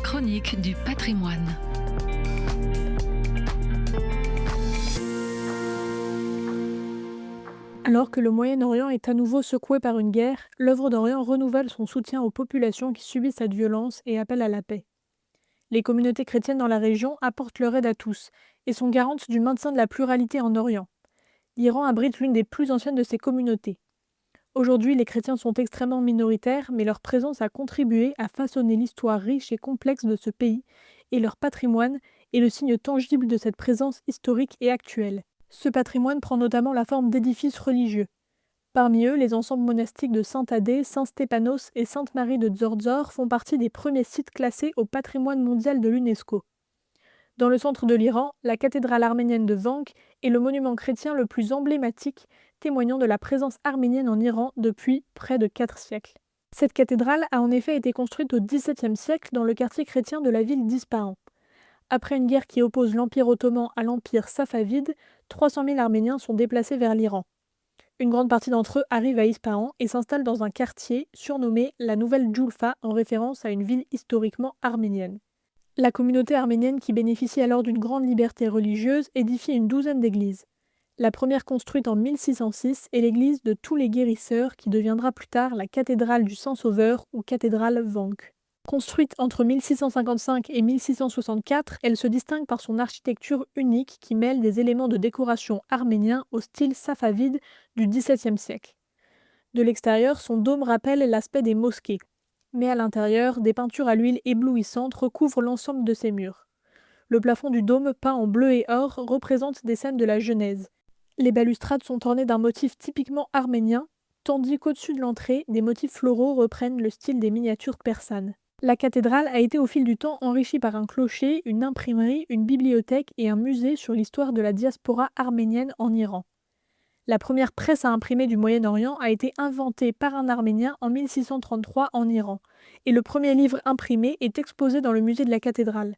chronique du patrimoine. Alors que le Moyen-Orient est à nouveau secoué par une guerre, l'œuvre d'Orient renouvelle son soutien aux populations qui subissent cette violence et appelle à la paix. Les communautés chrétiennes dans la région apportent leur aide à tous et sont garantes du maintien de la pluralité en Orient. L'Iran abrite l'une des plus anciennes de ces communautés. Aujourd'hui, les chrétiens sont extrêmement minoritaires, mais leur présence a contribué à façonner l'histoire riche et complexe de ce pays, et leur patrimoine est le signe tangible de cette présence historique et actuelle. Ce patrimoine prend notamment la forme d'édifices religieux. Parmi eux, les ensembles monastiques de Saint-Thaddée, Saint-Stéphanos et Sainte-Marie de Dzorzor font partie des premiers sites classés au patrimoine mondial de l'UNESCO. Dans le centre de l'Iran, la cathédrale arménienne de Vank est le monument chrétien le plus emblématique, témoignant de la présence arménienne en Iran depuis près de 4 siècles. Cette cathédrale a en effet été construite au XVIIe siècle dans le quartier chrétien de la ville d'Ispahan. Après une guerre qui oppose l'Empire ottoman à l'Empire safavide, 300 000 Arméniens sont déplacés vers l'Iran. Une grande partie d'entre eux arrivent à Ispahan et s'installent dans un quartier surnommé la Nouvelle Djoulfa en référence à une ville historiquement arménienne. La communauté arménienne, qui bénéficie alors d'une grande liberté religieuse, édifie une douzaine d'églises. La première construite en 1606 est l'église de tous les guérisseurs qui deviendra plus tard la cathédrale du Saint-Sauveur ou cathédrale Vank. Construite entre 1655 et 1664, elle se distingue par son architecture unique qui mêle des éléments de décoration arméniens au style safavide du XVIIe siècle. De l'extérieur, son dôme rappelle l'aspect des mosquées. Mais à l'intérieur, des peintures à l'huile éblouissantes recouvrent l'ensemble de ses murs. Le plafond du dôme, peint en bleu et or, représente des scènes de la Genèse. Les balustrades sont ornées d'un motif typiquement arménien, tandis qu'au-dessus de l'entrée, des motifs floraux reprennent le style des miniatures persanes. La cathédrale a été au fil du temps enrichie par un clocher, une imprimerie, une bibliothèque et un musée sur l'histoire de la diaspora arménienne en Iran. La première presse à imprimer du Moyen-Orient a été inventée par un Arménien en 1633 en Iran, et le premier livre imprimé est exposé dans le musée de la cathédrale.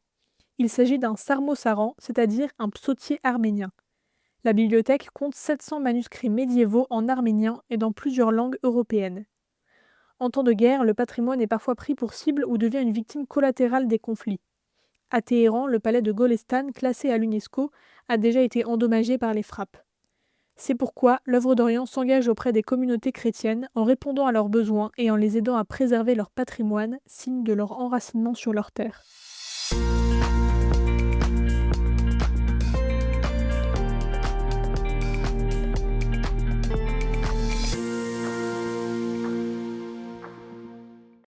Il s'agit d'un sarmosaran, c'est-à-dire un psautier arménien. La bibliothèque compte 700 manuscrits médiévaux en arménien et dans plusieurs langues européennes. En temps de guerre, le patrimoine est parfois pris pour cible ou devient une victime collatérale des conflits. À Téhéran, le palais de Golestan, classé à l'UNESCO, a déjà été endommagé par les frappes. C'est pourquoi l'œuvre d'Orient s'engage auprès des communautés chrétiennes en répondant à leurs besoins et en les aidant à préserver leur patrimoine, signe de leur enracinement sur leur terre.